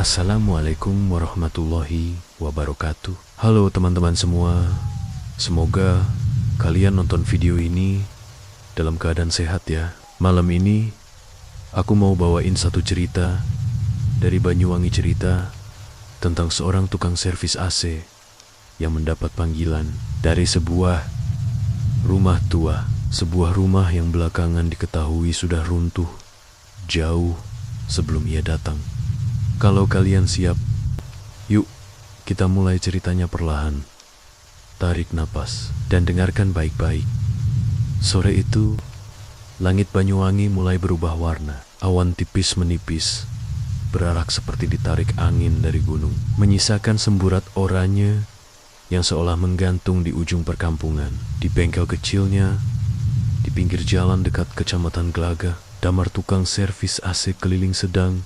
Assalamualaikum warahmatullahi wabarakatuh. Halo teman-teman semua, semoga kalian nonton video ini dalam keadaan sehat ya. Malam ini aku mau bawain satu cerita dari Banyuwangi, cerita tentang seorang tukang servis AC yang mendapat panggilan dari sebuah rumah tua. Sebuah rumah yang belakangan diketahui sudah runtuh jauh sebelum ia datang. Kalau kalian siap, yuk kita mulai ceritanya perlahan. Tarik napas dan dengarkan baik-baik. Sore itu, langit Banyuwangi mulai berubah warna. Awan tipis menipis, berarak seperti ditarik angin dari gunung, menyisakan semburat oranye yang seolah menggantung di ujung perkampungan. Di bengkel kecilnya, di pinggir jalan dekat Kecamatan Glaga, Damar tukang servis AC keliling sedang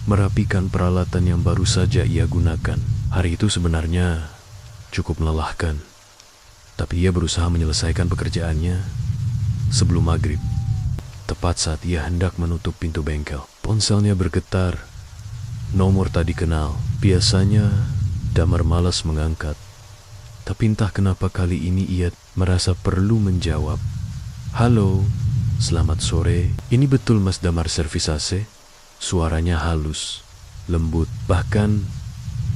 merapikan peralatan yang baru saja ia gunakan. Hari itu sebenarnya cukup melelahkan, tapi ia berusaha menyelesaikan pekerjaannya sebelum maghrib. Tepat saat ia hendak menutup pintu bengkel, ponselnya bergetar. Nomor tak dikenal. Biasanya Damar malas mengangkat, tapi entah kenapa kali ini ia merasa perlu menjawab. Halo, selamat sore. Ini betul Mas Damar servis AC? Suaranya halus, lembut, bahkan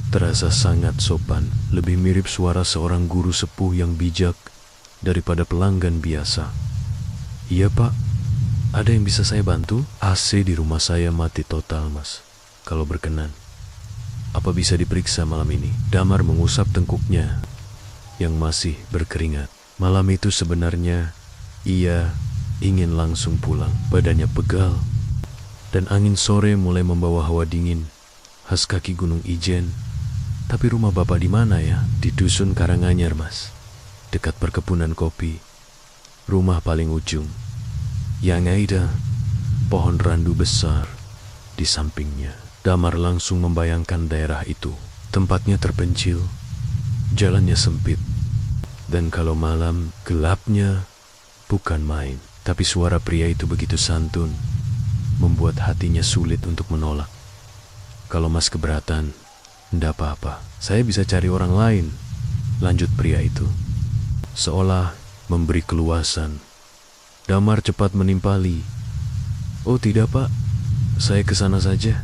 terasa sangat sopan. Lebih mirip suara seorang guru sepuh yang bijak daripada pelanggan biasa. Iya Pak, ada yang bisa saya bantu? AC di rumah saya mati total Mas. Kalau berkenan, apa bisa diperiksa malam ini? Damar mengusap tengkuknya yang masih berkeringat. Malam itu sebenarnya ia ingin langsung pulang. Badannya pegal dan angin sore mulai membawa hawa dingin khas kaki Gunung Ijen. Tapi rumah Bapak di mana ya? Di Dusun Karanganyar Mas, dekat perkebunan kopi. Rumah paling ujung. Yang ada pohon randu besar di sampingnya. Damar langsung membayangkan daerah itu. Tempatnya terpencil, jalannya sempit, dan kalau malam gelapnya bukan main. Tapi suara pria itu begitu santun, membuat hatinya sulit untuk menolak. Kalau Mas keberatan, ndak apa-apa, saya bisa cari orang lain, lanjut pria itu, seolah memberi keluasan. Damar cepat menimpali. Oh tidak Pak, saya kesana saja,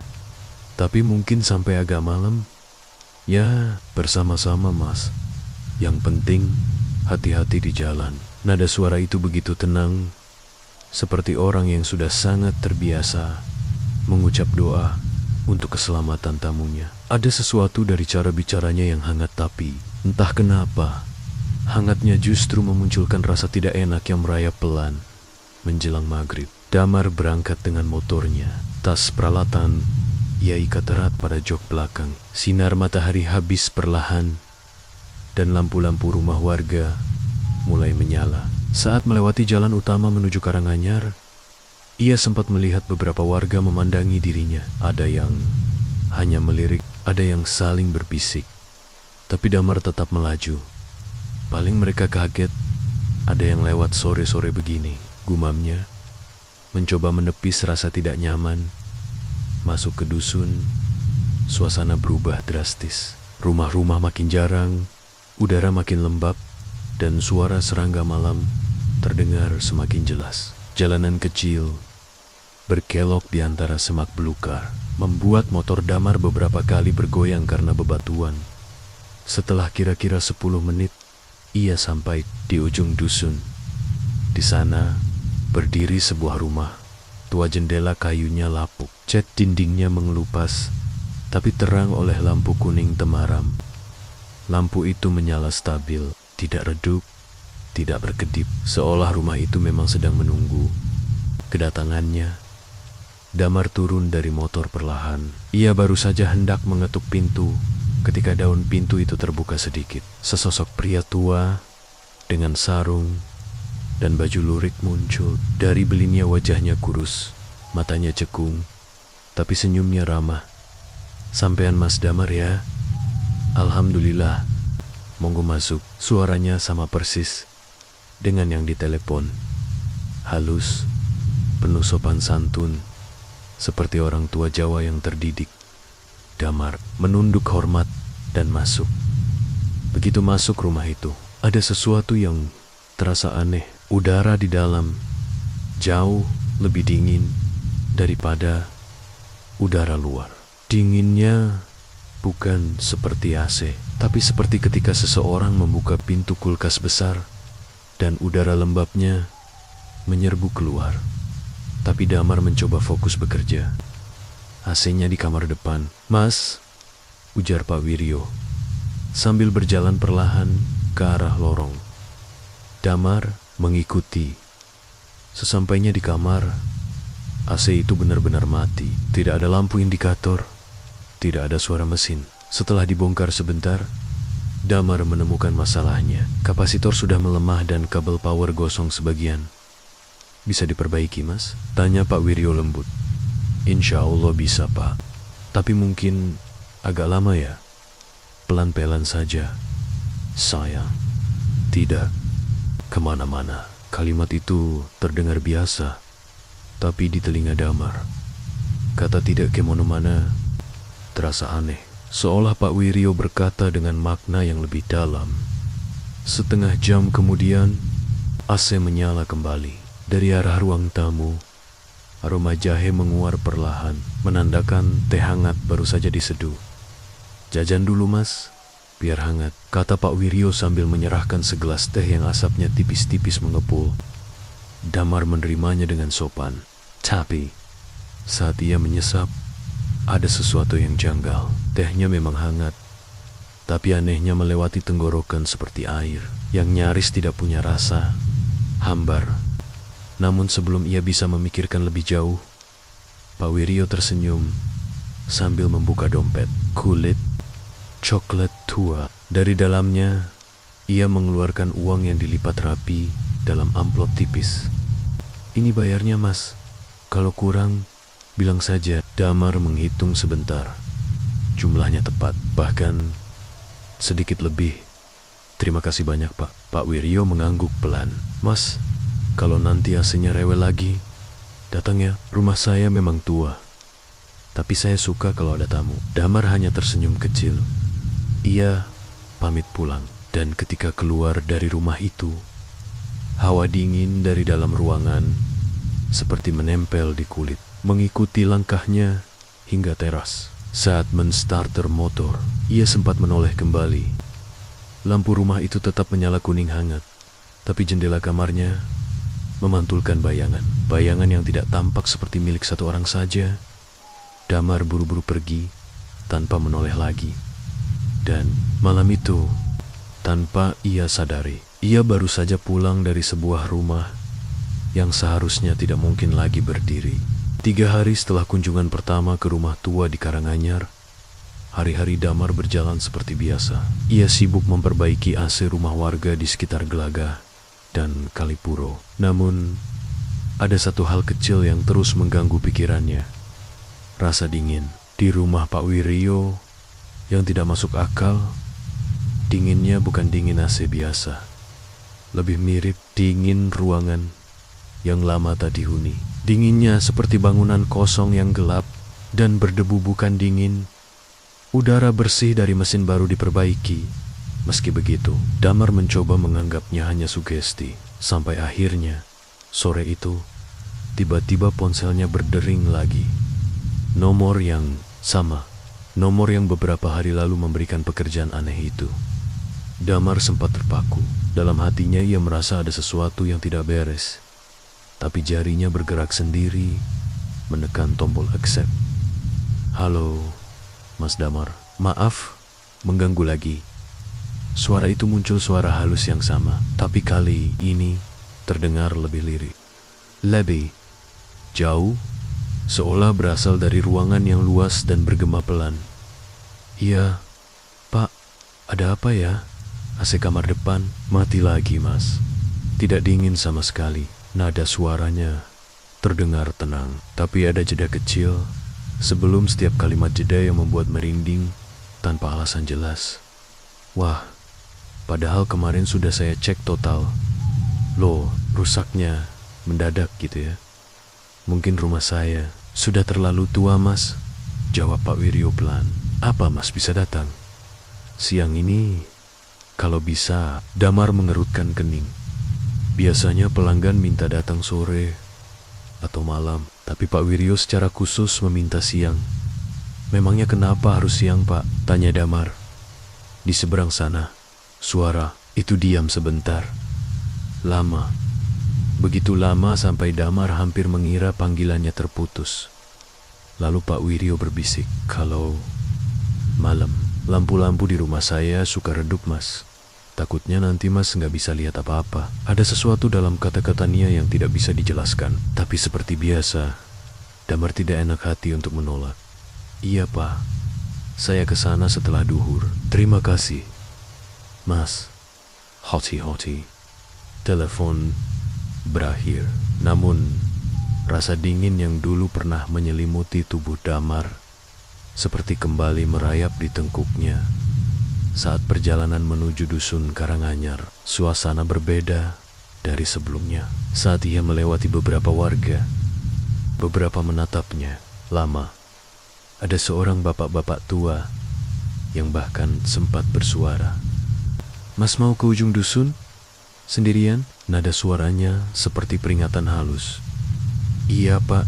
tapi mungkin sampai agak malam. Ya, bersama-sama Mas. Yang penting, hati-hati di jalan. Nada suara itu begitu tenang, seperti orang yang sudah sangat terbiasa mengucap doa untuk keselamatan tamunya. Ada sesuatu dari cara bicaranya yang hangat, tapi entah kenapa hangatnya justru memunculkan rasa tidak enak yang merayap pelan. Menjelang maghrib, Damar berangkat dengan motornya. Tas peralatan ia ikat erat pada jok belakang. Sinar matahari habis perlahan dan lampu-lampu rumah warga mulai menyala. Saat melewati jalan utama menuju Karanganyar, ia sempat melihat beberapa warga memandangi dirinya. Ada yang hanya melirik, ada yang saling berbisik. Tapi Damar tetap melaju. Paling mereka kaget, ada yang lewat sore-sore begini, gumamnya. Mencoba menepis rasa tidak nyaman. Masuk ke dusun, suasana berubah drastis. Rumah-rumah makin jarang, udara makin lembab, dan suara serangga malam terdengar semakin jelas. Jalanan kecil berkelok di antara semak belukar, membuat motor Damar beberapa kali bergoyang karena bebatuan. Setelah kira-kira 10 menit, ia sampai di ujung dusun. Di sana berdiri sebuah rumah tua. Jendela kayunya lapuk, cat dindingnya mengelupas, tapi terang oleh lampu kuning temaram. Lampu itu menyala stabil, tidak redup, tidak berkedip, seolah rumah itu memang sedang menunggu kedatangannya. Damar turun dari motor perlahan. Ia baru saja hendak mengetuk pintu ketika daun pintu itu terbuka sedikit. Sesosok pria tua dengan sarung dan baju lurik muncul. Dari belinya wajahnya kurus, matanya cekung, tapi senyumnya ramah. Sampean Mas Damar ya? Alhamdulillah. Monggo masuk. Suaranya sama persis dengan yang ditelepon. Halus, penuh sopan santun, seperti orang tua Jawa yang terdidik. Damar menunduk hormat dan masuk. Begitu masuk rumah itu, ada sesuatu yang terasa aneh. Udara di dalam jauh lebih dingin daripada udara luar. Dinginnya bukan seperti AC, tapi seperti ketika seseorang membuka pintu kulkas besar dan udara lembabnya menyerbu keluar. Tapi Damar mencoba fokus bekerja. AC-nya di kamar depan. "Mas," ujar Pak Wiryo, sambil berjalan perlahan ke arah lorong. Damar mengikuti. Sesampainya di kamar, AC itu benar-benar mati. Tidak ada lampu indikator, tidak ada suara mesin. Setelah dibongkar sebentar, Damar menemukan masalahnya. Kapasitor sudah melemah dan kabel power gosong sebagian. "Bisa diperbaiki, Mas?" tanya Pak Wiryo lembut. "Insya Allah bisa, Pak. Tapi mungkin agak lama ya. Pelan-pelan saja." "Sayang, tidak kemana-mana." Kalimat itu terdengar biasa, tapi di telinga Damar, kata "tidak kemana-mana" terasa aneh. Seolah Pak Wiryo berkata dengan makna yang lebih dalam. Setengah jam kemudian, AC menyala kembali. Dari arah ruang tamu, aroma jahe menguar perlahan, menandakan teh hangat baru saja diseduh. "Jajan dulu, Mas, biar hangat," kata Pak Wiryo sambil menyerahkan segelas teh yang asapnya tipis-tipis mengepul. Damar menerimanya dengan sopan. Tapi saat ia menyesap, ada sesuatu yang janggal. Tehnya memang hangat, tapi anehnya melewati tenggorokan seperti air yang nyaris tidak punya rasa, hambar. Namun sebelum ia bisa memikirkan lebih jauh, Pak Wiryo tersenyum sambil membuka dompet. Kulit coklat tua. Dari dalamnya, ia mengeluarkan uang yang dilipat rapi dalam amplop tipis. "Ini bayarnya, Mas. Kalau kurang, bilang saja." Damar menghitung sebentar. Jumlahnya tepat, bahkan sedikit lebih. "Terima kasih banyak, Pak." Pak Wiryo mengangguk pelan. "Mas, kalau nanti AC-nya rewel lagi, datang ya. Rumah saya memang tua, tapi saya suka kalau ada tamu." Damar hanya tersenyum kecil. Ia pamit pulang, dan ketika keluar dari rumah itu, hawa dingin dari dalam ruangan seperti menempel di kulit, mengikuti langkahnya hingga teras. Saat menstarter motor, ia sempat menoleh kembali. Lampu rumah itu tetap menyala kuning hangat, tapi jendela kamarnya memantulkan bayangan. Bayangan yang tidak tampak seperti milik satu orang saja. Damar buru-buru pergi tanpa menoleh lagi. Dan malam itu, tanpa ia sadari, ia baru saja pulang dari sebuah rumah yang seharusnya tidak mungkin lagi berdiri. 3 hari setelah kunjungan pertama ke rumah tua di Karanganyar, hari-hari Damar berjalan seperti biasa. Ia sibuk memperbaiki AC rumah warga di sekitar Gelagah dan Kalipuro. Namun, ada satu hal kecil yang terus mengganggu pikirannya. Rasa dingin di rumah Pak Wiryo yang tidak masuk akal. Dinginnya bukan dingin AC biasa, lebih mirip dingin ruangan yang lama tak dihuni. Dinginnya seperti bangunan kosong yang gelap dan berdebu, bukan dingin udara bersih dari mesin baru diperbaiki. Meski begitu, Damar mencoba menganggapnya hanya sugesti. Sampai akhirnya, sore itu, tiba-tiba ponselnya berdering lagi. Nomor yang sama, nomor yang beberapa hari lalu memberikan pekerjaan aneh itu. Damar sempat terpaku. Dalam hatinya ia merasa ada sesuatu yang tidak beres. Tapi jarinya bergerak sendiri, menekan tombol accept. "Halo, Mas Damar. Maaf, mengganggu lagi." Suara itu muncul, suara halus yang sama, tapi kali ini terdengar lebih lirik. Lebih jauh, seolah berasal dari ruangan yang luas dan bergema pelan. "Iya, Pak, ada apa ya?" AC kamar depan mati lagi, Mas. Tidak dingin sama sekali. Nada suaranya terdengar tenang, tapi ada jeda kecil sebelum setiap kalimat jeda yang membuat merinding tanpa alasan jelas. "Wah, padahal kemarin sudah saya cek total. Loh, rusaknya mendadak gitu ya. Mungkin rumah saya sudah terlalu tua, Mas," jawab Pak Wiryo pelan. Apa Mas bisa datang? Siang ini, kalau bisa, Damar mengerutkan kening. Biasanya pelanggan minta datang sore atau malam, tapi Pak Wiryo secara khusus meminta siang. Memangnya kenapa harus siang, Pak? Tanya Damar. Di seberang sana, suara itu diam sebentar. Lama. Begitu lama sampai Damar hampir mengira panggilannya terputus. Lalu Pak Wiryo berbisik, kalau malam, lampu-lampu di rumah saya suka redup, Mas. Takutnya nanti Mas nggak bisa lihat apa-apa. Ada sesuatu dalam kata-kata Nia yang tidak bisa dijelaskan. Tapi seperti biasa, Damar tidak enak hati untuk menolak. Iya, Pak. Saya ke sana setelah duhur. Terima kasih. Mas, hoti-hoti. Telepon berakhir. Namun, rasa dingin yang dulu pernah menyelimuti tubuh Damar seperti kembali merayap di tengkuknya. Saat perjalanan menuju dusun Karanganyar, suasana berbeda dari sebelumnya. Saat ia melewati beberapa warga, beberapa menatapnya lama. Ada seorang bapak-bapak tua yang bahkan sempat bersuara. Mas mau ke ujung dusun? Sendirian? Nada suaranya seperti peringatan halus. Iya, Pak.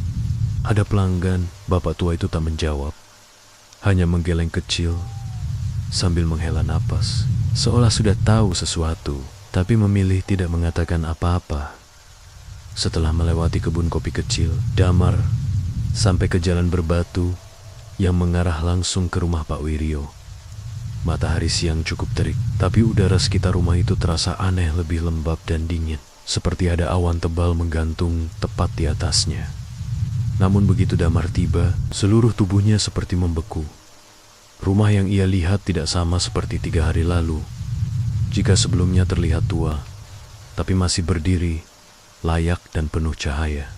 Ada pelanggan. Bapak tua itu tak menjawab. Hanya menggeleng kecil sambil menghela napas, seolah sudah tahu sesuatu, tapi memilih tidak mengatakan apa-apa. Setelah melewati kebun kopi kecil, Damar sampai ke jalan berbatu yang mengarah langsung ke rumah Pak Wiryo. Matahari siang cukup terik, tapi udara sekitar rumah itu terasa aneh lebih lembab dan dingin, seperti ada awan tebal menggantung tepat di atasnya. Namun begitu Damar tiba, seluruh tubuhnya seperti membeku. Rumah yang ia lihat tidak sama seperti 3 hari lalu. Jika sebelumnya terlihat tua, tapi masih berdiri, layak dan penuh cahaya.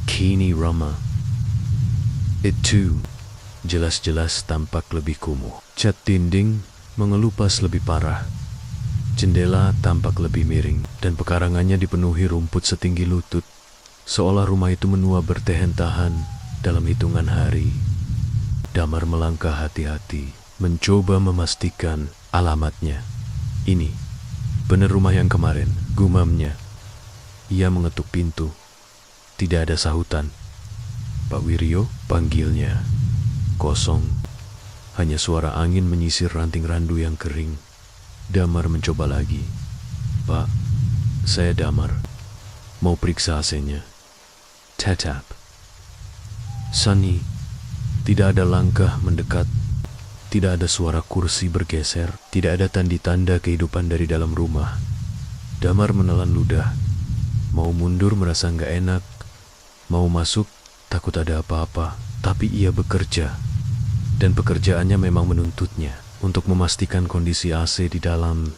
Kini Rama, itu jelas-jelas tampak lebih kumuh. Cat dinding mengelupas lebih parah. Jendela tampak lebih miring, dan pekarangannya dipenuhi rumput setinggi lutut, seolah rumah itu menua bertahan-tahan dalam hitungan hari. Damar melangkah hati-hati, mencoba memastikan alamatnya. Ini, benar rumah yang kemarin, gumamnya. Ia mengetuk pintu. Tidak ada sahutan. Pak Wiryo, panggilnya. Kosong. Hanya suara angin menyisir ranting randu yang kering. Damar mencoba lagi. Pak, saya Damar. Mau periksa AC-nya. Tetap. Sunny. Tidak ada langkah mendekat, tidak ada suara kursi bergeser, tidak ada tanda-tanda kehidupan dari dalam rumah. Damar menelan ludah, mau mundur merasa nggak enak, mau masuk takut ada apa-apa, tapi ia bekerja, dan pekerjaannya memang menuntutnya untuk memastikan kondisi AC di dalam.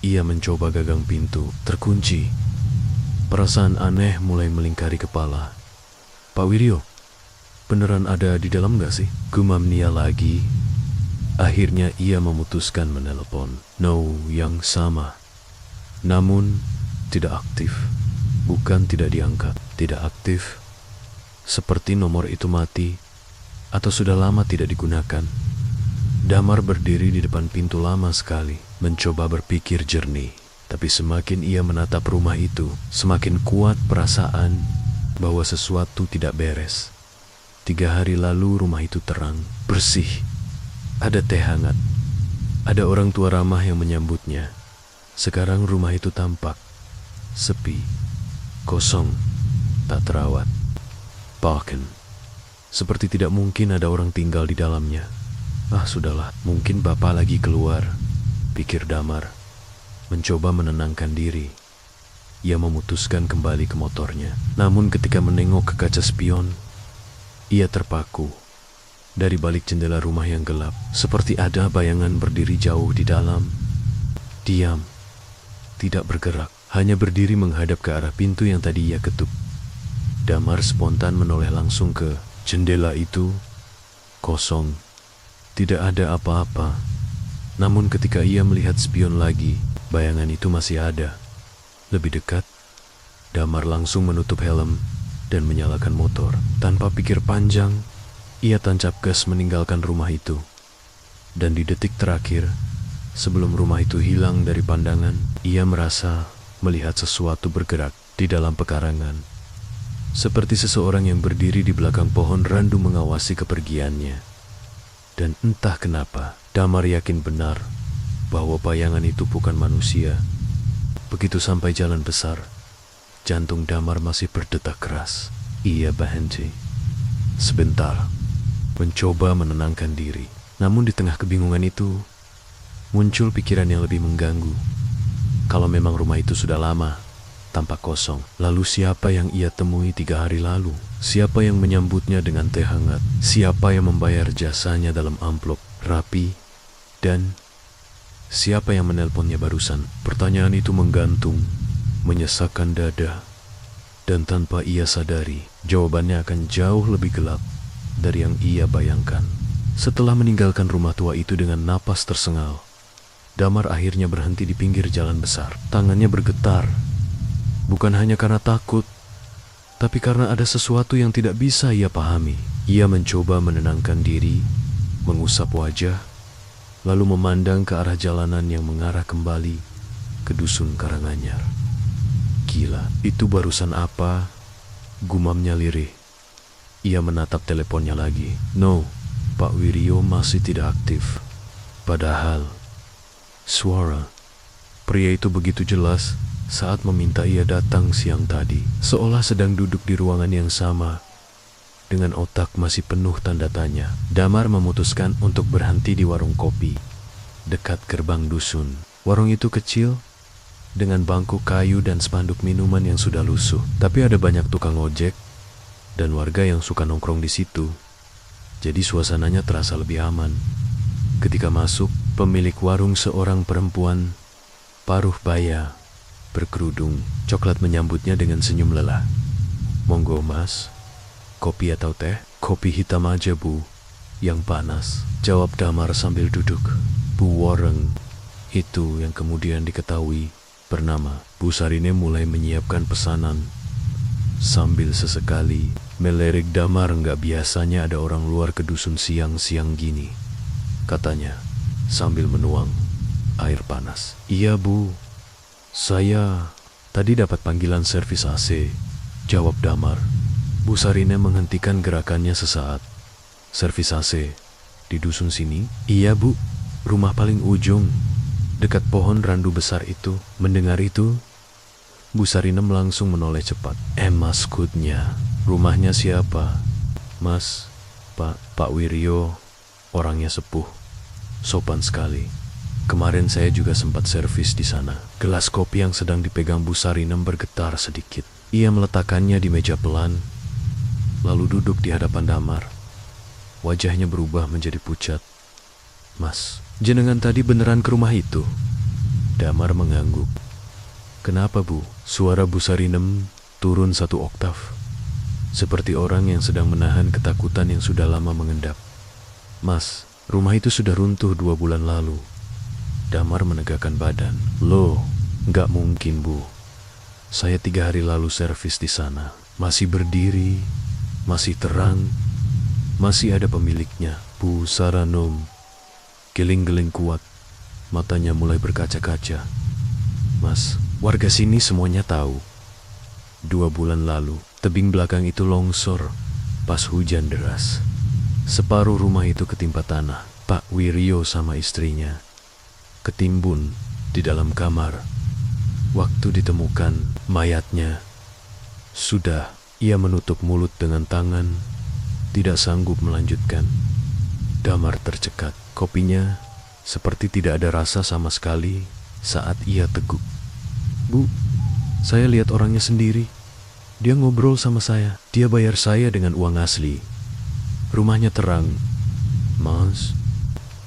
Ia mencoba gagang pintu, terkunci. Perasaan aneh mulai melingkari kepala. Pak Wiryo, beneran ada di dalam gak sih? Gumam Nia lagi. Akhirnya ia memutuskan menelepon. No, yang sama. Namun, tidak aktif. Bukan tidak diangkat, tidak aktif. Seperti nomor itu mati, atau sudah lama tidak digunakan. Damar berdiri di depan pintu lama sekali, mencoba berpikir jernih. Tapi semakin ia menatap rumah itu, semakin kuat perasaan bahwa sesuatu tidak beres. 3 hari lalu rumah itu terang, bersih. Ada teh hangat. Ada orang tua ramah yang menyambutnya. Sekarang rumah itu tampak sepi, kosong, tak terawat. Bahkan, seperti tidak mungkin ada orang tinggal di dalamnya. Ah, sudahlah, mungkin bapak lagi keluar, pikir Damar. Mencoba menenangkan diri. Ia memutuskan kembali ke motornya. Namun ketika menengok ke kaca spion, ia terpaku. Dari balik jendela rumah yang gelap, seperti ada bayangan berdiri jauh di dalam. Diam, tidak bergerak, hanya berdiri menghadap ke arah pintu yang tadi ia ketuk. Damar spontan menoleh langsung ke jendela itu. Kosong, tidak ada apa-apa. Namun ketika ia melihat spion lagi, bayangan itu masih ada. Lebih dekat, Damar langsung menutup helm dan menyalakan motor. Tanpa pikir panjang, ia tancap gas meninggalkan rumah itu. Dan di detik terakhir, sebelum rumah itu hilang dari pandangan, ia merasa melihat sesuatu bergerak di dalam pekarangan. Seperti seseorang yang berdiri di belakang pohon randu mengawasi kepergiannya. Dan entah kenapa, Damar yakin benar bahwa bayangan itu bukan manusia. Begitu sampai jalan besar, jantung Damar masih berdetak keras. Ia berhenti sebentar, mencoba menenangkan diri. Namun di tengah kebingungan itu, muncul pikiran yang lebih mengganggu. Kalau memang rumah itu sudah lama tampak kosong, lalu siapa yang ia temui 3 hari lalu? Siapa yang menyambutnya dengan teh hangat? Siapa yang membayar jasanya dalam amplop rapi? Dan siapa yang menelponnya barusan? Pertanyaan itu menggantung, menyesakkan dada. Dan tanpa ia sadari, jawabannya akan jauh lebih gelap dari yang ia bayangkan. Setelah meninggalkan rumah tua itu dengan napas tersengal, Damar akhirnya berhenti di pinggir jalan besar. Tangannya bergetar, bukan hanya karena takut, tapi karena ada sesuatu yang tidak bisa ia pahami. Ia mencoba menenangkan diri, mengusap wajah, lalu memandang ke arah jalanan yang mengarah kembali ke dusun Karanganyar. Gila, itu barusan apa? Gumamnya lirih. Ia menatap teleponnya lagi. No, Pak Wiryo masih tidak aktif. Padahal suara pria itu begitu jelas saat meminta ia datang siang tadi, seolah sedang duduk di ruangan yang sama. Dengan otak masih penuh tanda tanya, Damar memutuskan untuk berhenti di warung kopi dekat gerbang dusun. Warung itu kecil, dengan bangku kayu dan spanduk minuman yang sudah lusuh. Tapi ada banyak tukang ojek dan warga yang suka nongkrong di situ. Jadi suasananya terasa lebih aman. Ketika masuk, pemilik warung seorang perempuan paruh baya berkerudung coklat menyambutnya dengan senyum lelah. Monggo mas, kopi atau teh? Kopi hitam aja bu, yang panas, jawab Damar sambil duduk. Bu Wareng itu yang kemudian diketahui bernama Bu Sarine mulai menyiapkan pesanan. Sambil sesekali melirik Damar, nggak biasanya ada orang luar ke dusun siang-siang gini, katanya sambil menuang air panas. Iya bu, saya tadi dapat panggilan servis AC, jawab Damar. Bu Sarine menghentikan gerakannya sesaat. Servis AC di dusun sini? Iya bu, rumah paling ujung, dekat pohon randu besar itu. Mendengar itu, Bu Sarinem langsung menoleh cepat. Maksudnya, rumahnya siapa? Mas, Pak Wiryo, orangnya sepuh, sopan sekali. Kemarin saya juga sempat servis di sana. Gelas kopi yang sedang dipegang Bu Sarinem bergetar sedikit. Ia meletakkannya di meja pelan, lalu duduk di hadapan Damar. Wajahnya berubah menjadi pucat. Mas, jenengan tadi beneran ke rumah itu? Damar mengangguk. Kenapa bu? Suara Bu Sarinem turun 1 oktav, seperti orang yang sedang menahan ketakutan yang sudah lama mengendap. Mas, rumah itu sudah runtuh 2 bulan lalu. Damar menegakkan badan. Loh, nggak mungkin bu. Saya 3 hari lalu servis di sana. Masih berdiri, masih terang, masih ada pemiliknya. Bu Saranom geling-geling kuat, matanya mulai berkaca-kaca. Mas, warga sini semuanya tahu. 2 bulan lalu, tebing belakang itu longsor pas hujan deras. Separuh rumah itu ketimpa tanah. Pak Wiryo sama istrinya ketimbun di dalam kamar. Waktu ditemukan mayatnya, sudah ia menutup mulut dengan tangan, tidak sanggup melanjutkan. Damar tercekat. Kopinya seperti tidak ada rasa sama sekali saat ia teguk. Bu, saya lihat orangnya sendiri. Dia ngobrol sama saya. Dia bayar saya dengan uang asli. Rumahnya terang. Mas,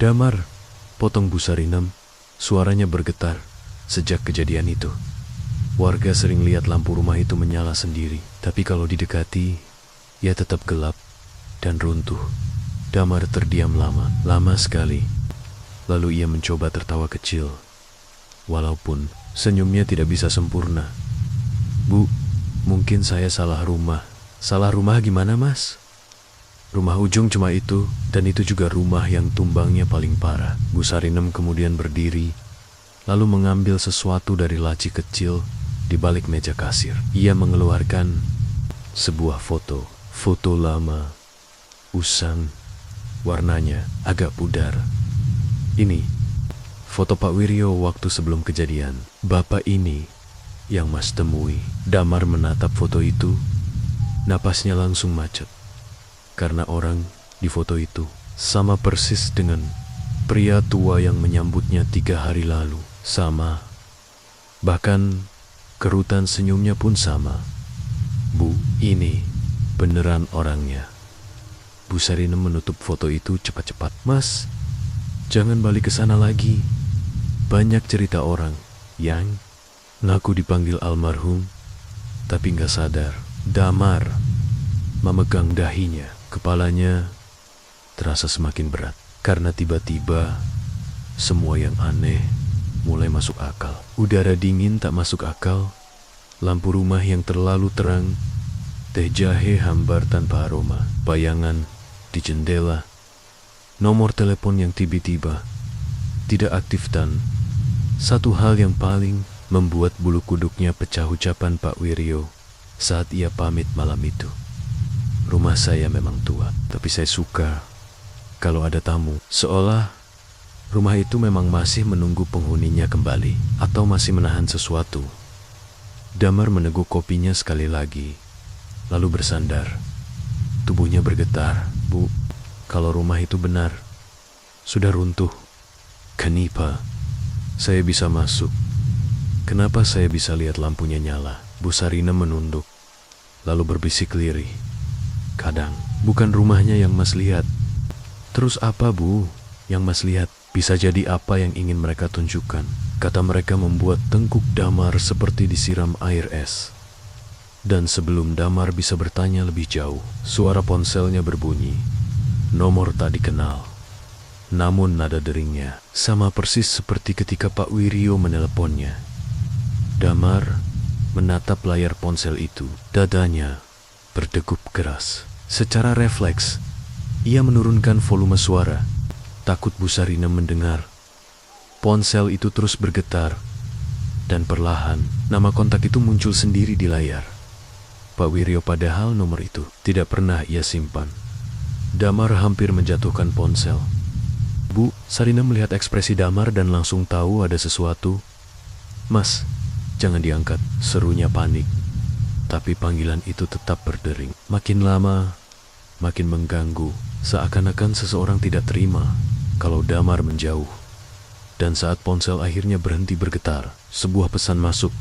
Damar, potong Bu Sarinem. Suaranya bergetar sejak kejadian itu. Warga sering lihat lampu rumah itu menyala sendiri. Tapi kalau didekati, ia tetap gelap dan runtuh. Damar terdiam lama sekali. Lalu ia mencoba tertawa kecil, walaupun senyumnya tidak bisa sempurna. Bu, mungkin saya salah rumah. Salah rumah gimana mas? Rumah ujung cuma itu, dan itu juga rumah yang tumbangnya paling parah. Bu Sarinem kemudian berdiri, lalu mengambil sesuatu dari laci kecil di balik meja kasir. Ia mengeluarkan sebuah foto. Foto lama, usang, warnanya agak pudar. Ini foto Pak Wiryo waktu sebelum kejadian. Bapak ini yang Mas temui. Damar menatap foto itu, napasnya langsung macet. Karena orang di foto itu sama persis dengan pria tua yang menyambutnya 3 hari lalu. Sama. Bahkan kerutan senyumnya pun sama. Bu, ini beneran orangnya. Bu Sarinem menutup foto itu cepat-cepat. Mas, jangan balik ke sana lagi. Banyak cerita orang yang ngaku dipanggil almarhum, tapi nggak sadar. Damar memegang dahinya. Kepalanya terasa semakin berat. Karena tiba-tiba semua yang aneh mulai masuk akal. Udara dingin tak masuk akal. Lampu rumah yang terlalu terang. Teh jahe hambar tanpa aroma. Bayangan di jendela. Nomor telepon yang tiba-tiba tidak aktif dan satu hal yang paling membuat bulu kuduknya pecah ucapan Pak Wiryo saat ia pamit malam itu. Rumah saya memang tua, tapi saya suka kalau ada tamu. Seolah rumah itu memang masih menunggu penghuninya kembali atau masih menahan sesuatu. Damar meneguk kopinya sekali lagi, lalu bersandar. Tubuhnya bergetar. Bu, kalau rumah itu benar, sudah runtuh. Kenapa saya bisa masuk? Kenapa saya bisa lihat lampunya nyala? Bu Sarinem menunduk, lalu berbisik lirih. Kadang, bukan rumahnya yang Mas lihat. Terus apa, Bu, yang Mas lihat? Bisa jadi apa yang ingin mereka tunjukkan. Kata mereka membuat tengkuk Damar seperti disiram air es. Dan sebelum Damar bisa bertanya lebih jauh, suara ponselnya berbunyi. Nomor tak dikenal. Namun nada deringnya sama persis seperti ketika Pak Wiryo meneleponnya. Damar menatap layar ponsel itu. Dadanya berdegup keras. Secara refleks, ia menurunkan volume suara. Takut Bu Sarinem mendengar. Ponsel itu terus bergetar. Dan perlahan, nama kontak itu muncul sendiri di layar. Pak Wiryo padahal nomor itu tidak pernah ia simpan. Damar hampir menjatuhkan ponsel. Bu Sarinem melihat ekspresi Damar dan langsung tahu ada sesuatu. Mas, jangan diangkat, serunya panik. Tapi panggilan itu tetap berdering. Makin lama, makin mengganggu. Seakan-akan seseorang tidak terima kalau Damar menjauh. Dan saat ponsel akhirnya berhenti bergetar, sebuah pesan masuk.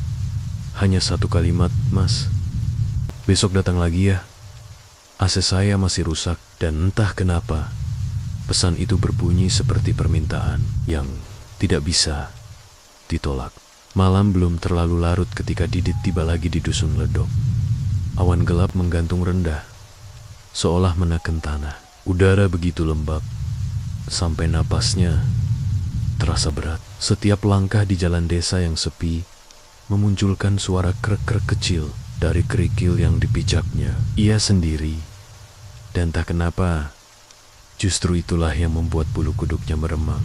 Hanya satu kalimat, Mas. Besok datang lagi ya. AC saya masih rusak dan entah kenapa. Pesan itu berbunyi seperti permintaan yang tidak bisa ditolak. Malam belum terlalu larut ketika Didit tiba lagi di dusun Ledok. Awan gelap menggantung rendah, seolah menekan tanah. Udara begitu lembab, sampai napasnya terasa berat. Setiap langkah di jalan desa yang sepi memunculkan suara krek-krek kecil dari kerikil yang dipijaknya. Ia sendiri, dan tak kenapa, justru itulah yang membuat bulu kuduknya meremang.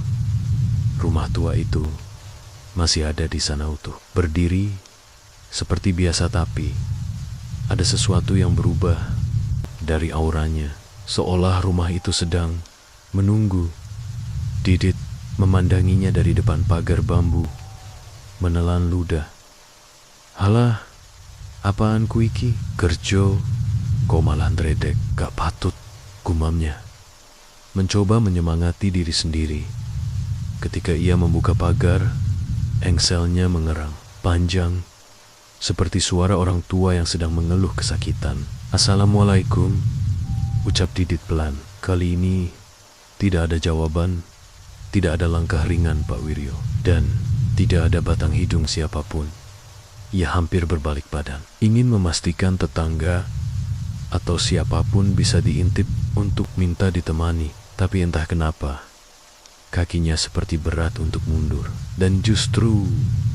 Rumah tua itu masih ada di sana utuh, berdiri seperti biasa, tapi ada sesuatu yang berubah dari auranya, seolah rumah itu sedang menunggu. Didit memandanginya dari depan pagar bambu, menelan ludah. Halah, apaan ku iki? Kerjo, kau malah ndredeg, gak patut, gumamnya. Mencoba menyemangati diri sendiri. Ketika ia membuka pagar, engselnya mengerang, panjang, seperti suara orang tua yang sedang mengeluh kesakitan. Assalamualaikum, ucap Didit pelan. Kali ini tidak ada jawaban, tidak ada langkah ringan Pak Wiryo, dan tidak ada batang hidung siapapun. Ia hampir berbalik badan, ingin memastikan tetangga atau siapapun bisa diintip untuk minta ditemani. Tapi entah kenapa, kakinya seperti berat untuk mundur. Dan justru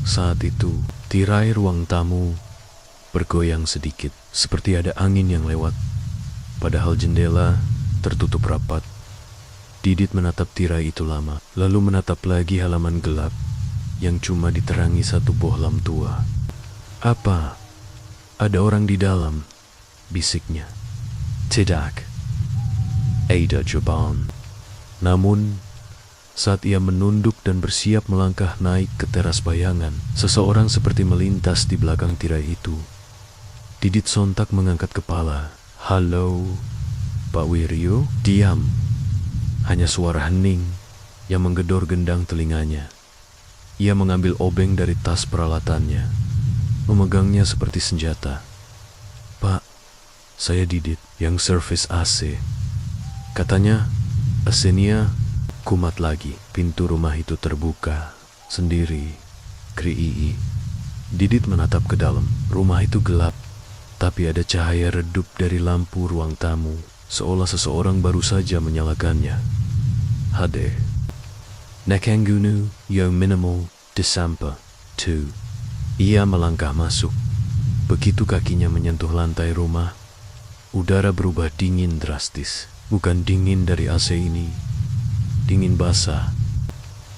saat itu, tirai ruang tamu bergoyang sedikit, seperti ada angin yang lewat. Padahal jendela tertutup rapat. Didit menatap tirai itu lama, lalu menatap lagi halaman gelap yang cuma diterangi satu bohlam tua. "Apa? Ada orang di dalam?" bisiknya. "Tidak. Ada Jaban." Namun, saat ia menunduk dan bersiap melangkah naik ke teras bayangan, seseorang seperti melintas di belakang tirai itu. Didit sontak mengangkat kepala. "Halo, Pak Wiryo?" "Diam." Hanya suara hening yang menggedor gendang telinganya. Ia mengambil obeng dari tas peralatannya, memegangnya seperti senjata. "Pak, saya Didit yang servis AC." Katanya, "Asenia." Kumat lagi. Pintu rumah itu terbuka sendiri. Kriii. Didit menatap ke dalam. Rumah itu gelap, tapi ada cahaya redup dari lampu ruang tamu, seolah seseorang baru saja menyalakannya. "Hade. Nakangunu yo minimal desampa 2." Ia melangkah masuk. Begitu kakinya menyentuh lantai rumah, udara berubah dingin drastis. Bukan dingin dari AC ini, dingin basah,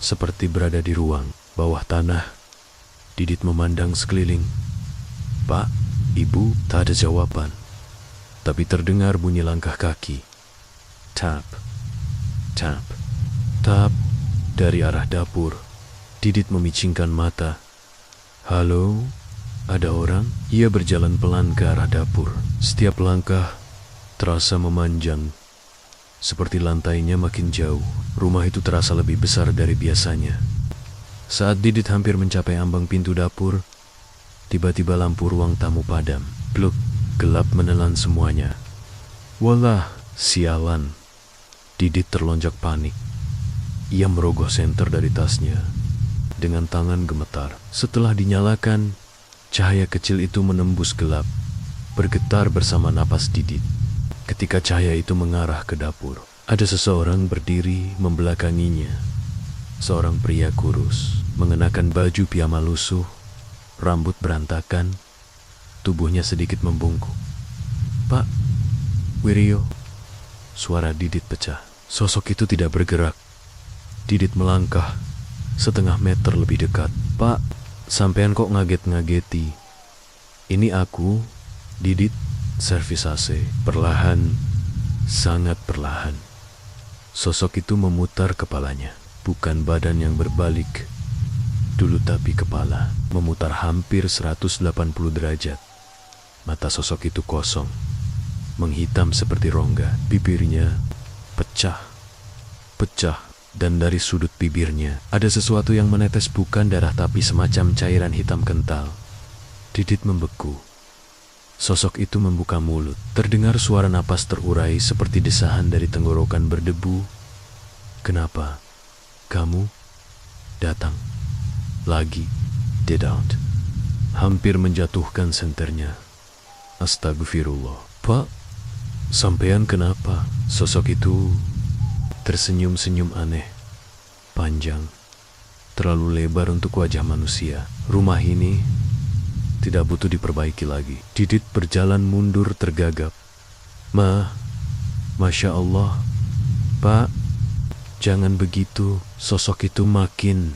seperti berada di ruang bawah tanah. Didit memandang sekeliling. "Pak, Ibu." Tak ada jawaban, tapi terdengar bunyi langkah kaki. Tap, tap, tap dari arah dapur. Didit memicingkan mata. "Halo, ada orang?" Ia berjalan pelan ke arah dapur. Setiap langkah terasa memanjang, seperti lantainya makin jauh. Rumah itu terasa lebih besar dari biasanya. Saat Didit hampir mencapai ambang pintu dapur, tiba-tiba lampu ruang tamu padam. Pluk, gelap menelan semuanya. "Walah, sialan." Didit terlonjak panik. Ia merogoh senter dari tasnya dengan tangan gemetar. Setelah dinyalakan, cahaya kecil itu menembus gelap, bergetar bersama napas Didit. Ketika cahaya itu mengarah ke dapur, ada seseorang berdiri membelakanginya. Seorang pria kurus, mengenakan baju piyama lusuh, rambut berantakan, tubuhnya sedikit membungkuk. "Pak Wiryo." Suara Didit pecah. Sosok itu tidak bergerak. Didit melangkah setengah meter lebih dekat. "Pak, sampean kok ngaget-ngageti? Ini aku, Didit, servis AC." Perlahan, sangat perlahan, sosok itu memutar kepalanya. Bukan badan yang berbalik dulu, tapi kepala memutar hampir 180 derajat. Mata sosok itu kosong, menghitam seperti rongga. Bibirnya pecah, pecah, dan dari sudut bibirnya ada sesuatu yang menetes, bukan darah tapi semacam cairan hitam kental. Didit membeku. Sosok itu membuka mulut. Terdengar suara napas terurai seperti desahan dari tenggorokan berdebu. "Kenapa kamu datang lagi, Didit?" Hampir menjatuhkan senternya. "Astagfirullah." "Pak, sampean kenapa?" Sosok itu tersenyum-senyum aneh, panjang, terlalu lebar untuk wajah manusia. "Rumah ini tidak butuh diperbaiki lagi." Didit berjalan mundur tergagap. Masya Allah." "Pak, jangan begitu." Sosok itu makin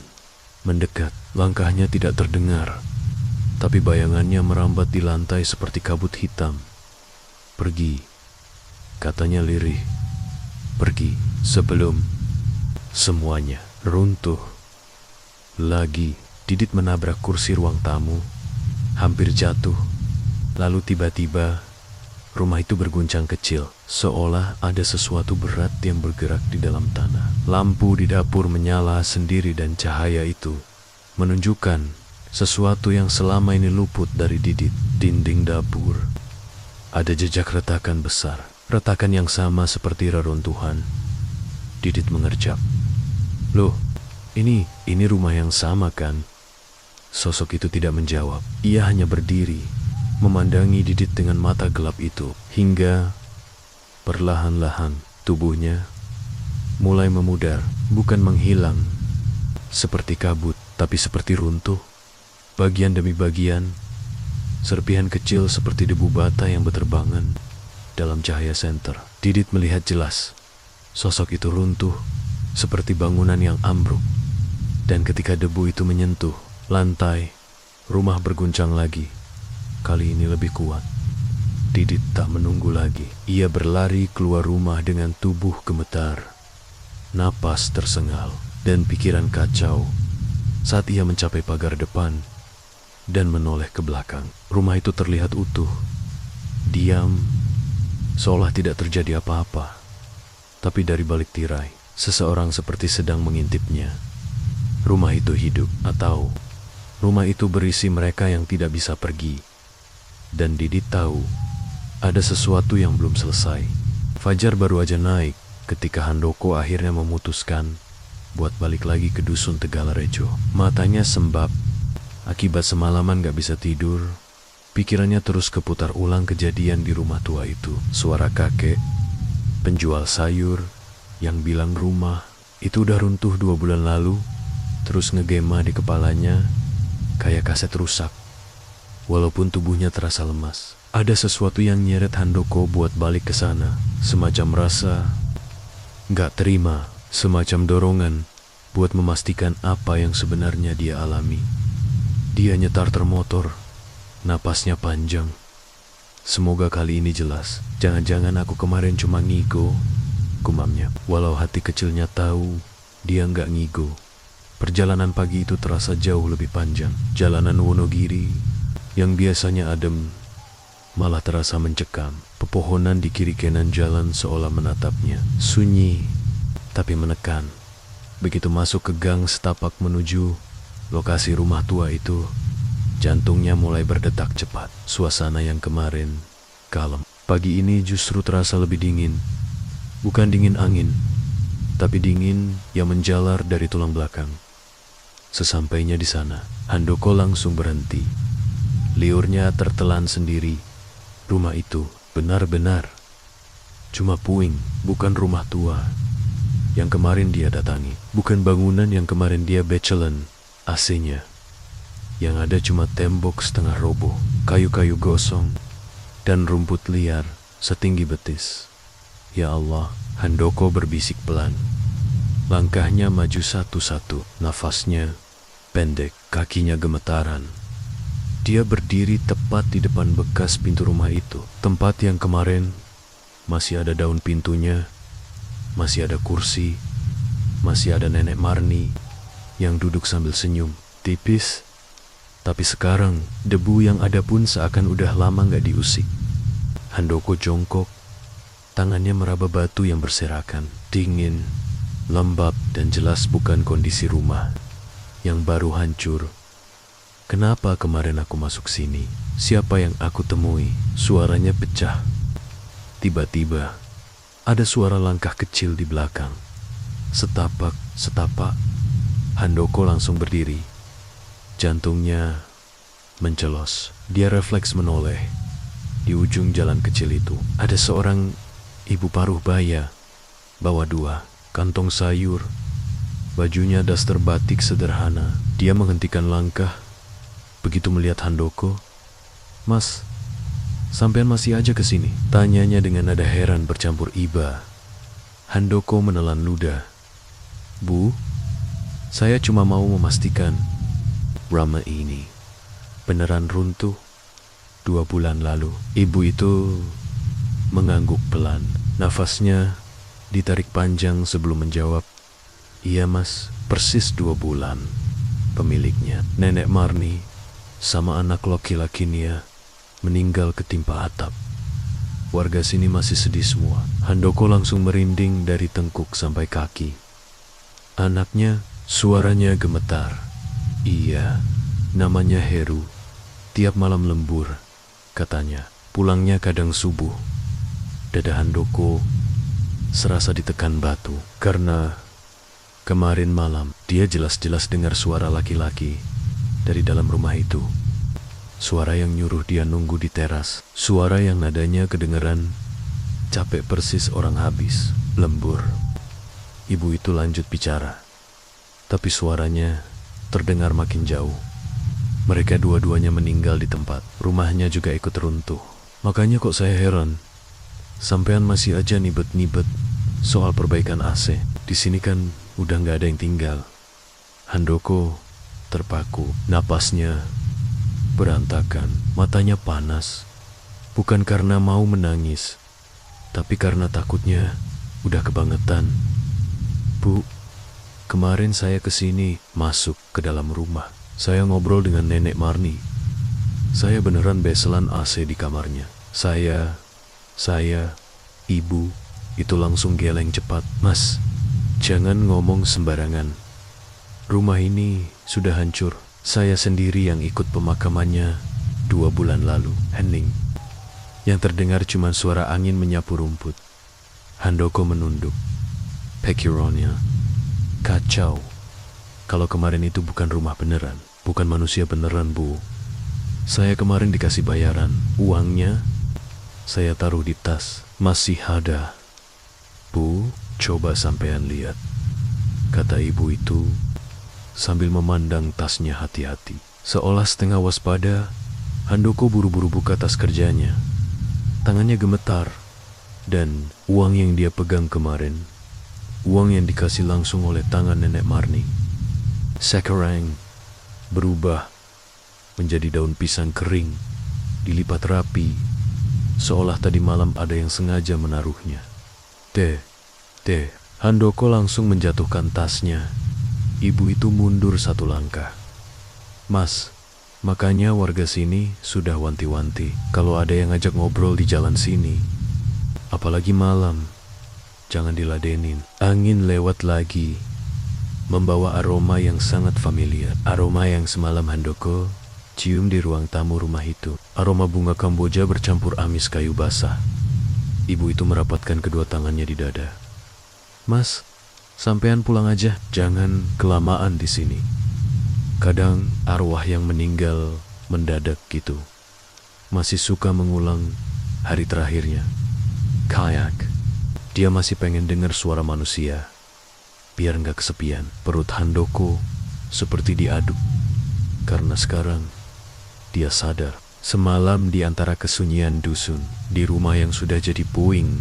mendekat. Langkahnya tidak terdengar, tapi bayangannya merambat di lantai seperti kabut hitam. "Pergi," katanya lirih. "Pergi sebelum semuanya runtuh lagi." Didit menabrak kursi ruang tamu, hampir jatuh. Lalu tiba-tiba rumah itu berguncang kecil, seolah ada sesuatu berat yang bergerak di dalam tanah. Lampu di dapur menyala sendiri dan cahaya itu menunjukkan sesuatu yang selama ini luput dari Didit. Dinding dapur ada jejak retakan besar, retakan yang sama seperti reruntuhan. Didit mengerjap. "Loh, ini rumah yang sama kan?" Sosok itu tidak menjawab. Ia hanya berdiri, memandangi Didit dengan mata gelap itu, hingga perlahan-lahan tubuhnya mulai memudar, bukan menghilang seperti kabut, tapi seperti runtuh, bagian demi bagian, serpihan kecil seperti debu bata yang berterbangan dalam cahaya senter. Didit melihat jelas. Sosok itu runtuh seperti bangunan yang ambruk. Dan ketika debu itu menyentuh lantai, rumah berguncang lagi. Kali ini lebih kuat. Didit tak menunggu lagi. Ia berlari keluar rumah dengan tubuh gemetar, napas tersengal, dan pikiran kacau saat ia mencapai pagar depan dan menoleh ke belakang. Rumah itu terlihat utuh, diam, seolah tidak terjadi apa-apa. Tapi dari balik tirai, seseorang seperti sedang mengintipnya. Rumah itu hidup, atau rumah itu berisi mereka yang tidak bisa pergi. Dan Didit tahu ada sesuatu yang belum selesai. Fajar baru aja naik ketika Handoko akhirnya memutuskan buat balik lagi ke dusun Tegalarejo. Matanya sembab akibat semalaman gak bisa tidur. Pikirannya terus keputar ulang kejadian di rumah tua itu. Suara kakek penjual sayur yang bilang rumah itu udah runtuh 2 bulan lalu, terus ngegema di kepalanya kayak kaset rusak. Walaupun tubuhnya terasa lemas, ada sesuatu yang nyeret Handoko buat balik ke sana. Semacam rasa gak terima, semacam dorongan buat memastikan apa yang sebenarnya dia alami. Dia nyetar termotor, napasnya panjang. Semoga kali ini jelas. Jangan-jangan aku kemarin cuma ngigo, gumamnya. Walau hati kecilnya tahu dia nggak ngigo. Perjalanan pagi itu terasa jauh lebih panjang. Jalanan Wonogiri yang biasanya adem malah terasa mencekam. Pepohonan di kiri kanan jalan seolah menatapnya. Sunyi tapi menekan. Begitu masuk ke gang setapak menuju lokasi rumah tua itu, jantungnya mulai berdetak cepat. Suasana yang kemarin kalem, pagi ini justru terasa lebih dingin. Bukan dingin angin, tapi dingin yang menjalar dari tulang belakang. Sesampainya di sana, Handoko langsung berhenti. Liurnya tertelan sendiri. Rumah itu benar-benar cuma puing, bukan rumah tua yang kemarin dia datangi. Bukan bangunan yang kemarin dia becelen AC-nya. Yang ada cuma tembok setengah roboh, kayu-kayu gosong, dan rumput liar setinggi betis. Ya Allah, Handoko berbisik pelan. Langkahnya maju satu-satu, nafasnya pendek, kakinya gemetaran. Dia berdiri tepat di depan bekas pintu rumah itu. Tempat yang kemarin masih ada daun pintunya, masih ada kursi, masih ada Nenek Marni yang duduk sambil senyum, tipis. Tapi sekarang, debu yang ada pun seakan udah lama gak diusik. Handoko jongkok, tangannya meraba batu yang berserakan. Dingin, lembab, dan jelas bukan kondisi rumah yang baru hancur. Kenapa kemarin aku masuk sini? Siapa yang aku temui? Suaranya pecah. Tiba-tiba, ada suara langkah kecil di belakang. Setapak, setapak. Handoko langsung berdiri. Jantungnya mencelos. Dia refleks menoleh. Di ujung jalan kecil itu ada seorang ibu paruh baya, bawa 2 kantong sayur. Bajunya daster batik sederhana. Dia menghentikan langkah begitu melihat Handoko. "Mas, sampean masih aja kesini?" Tanyanya dengan nada heran bercampur iba. Handoko menelan ludah. "Bu, saya cuma mau memastikan rumah ini beneran runtuh 2 bulan lalu." Ibu itu mengangguk pelan. Nafasnya ditarik panjang sebelum menjawab, "Iya mas, persis 2 bulan. Pemiliknya, Nenek Marni, sama anak laki-lakinya meninggal ketimpa atap. Warga sini masih sedih semua." Handoko langsung merinding dari tengkuk sampai kaki. Anaknya, suaranya gemetar. "Iya, namanya Heru. Tiap malam lembur, katanya. Pulangnya kadang subuh." Dada Handoko serasa ditekan batu, karena kemarin malam dia jelas-jelas dengar suara laki-laki dari dalam rumah itu. Suara yang nyuruh dia nunggu di teras. Suara yang nadanya kedengeran capek persis orang habis lembur. Ibu itu lanjut bicara, tapi suaranya terdengar makin jauh. Mereka dua-duanya meninggal di tempat. Rumahnya juga ikut runtuh. Makanya kok saya heran, Sampean masih aja nibet-nibet soal perbaikan AC. Di sini kan udah nggak ada yang tinggal. Handoko terpaku, napasnya berantakan, matanya panas. Bukan karena mau menangis, tapi karena takutnya udah kebangetan. Bu, kemarin saya kesini masuk ke dalam rumah. Saya ngobrol dengan Nenek Marni. Saya beneran beselan AC di kamarnya. Saya, ibu, itu langsung geleng cepat. Mas, jangan ngomong sembarangan. Rumah ini sudah hancur. Saya sendiri yang ikut pemakamannya 2 bulan lalu. Hening. Yang terdengar cuma suara angin menyapu rumput. Handoko menunduk. Pikirannya kacau. Kalau kemarin itu bukan rumah beneran, bukan manusia beneran, Bu. Saya kemarin dikasih bayaran. Uangnya saya taruh di tas. Masih ada. Bu, coba sampean lihat, kata ibu itu sambil memandang tasnya hati-hati. Seolah setengah waspada, Handoko buru-buru buka tas kerjanya. Tangannya gemetar, dan uang yang dia pegang kemarin, uang yang dikasih langsung oleh tangan Nenek Marni, sekarang berubah menjadi daun pisang kering, dilipat rapi, seolah tadi malam ada yang sengaja menaruhnya. Handoko langsung menjatuhkan tasnya. Ibu itu mundur 1 langkah. Mas, makanya warga sini sudah wanti-wanti kalau ada yang ngajak ngobrol di jalan sini, apalagi malam, jangan diladenin. Angin lewat lagi, membawa aroma yang sangat familiar. Aroma yang semalam Handoko cium di ruang tamu rumah itu. Aroma bunga kamboja bercampur amis kayu basah. Ibu itu merapatkan kedua tangannya di dada. Mas, sampean pulang aja, jangan kelamaan di sini. Kadang arwah yang meninggal mendadak gitu. Masih suka mengulang hari terakhirnya. Kayak dia masih pengen dengar suara manusia, biar nggak kesepian. Perut Handoko seperti diaduk, karena sekarang dia sadar. Semalam di antara kesunyian dusun, di rumah yang sudah jadi puing,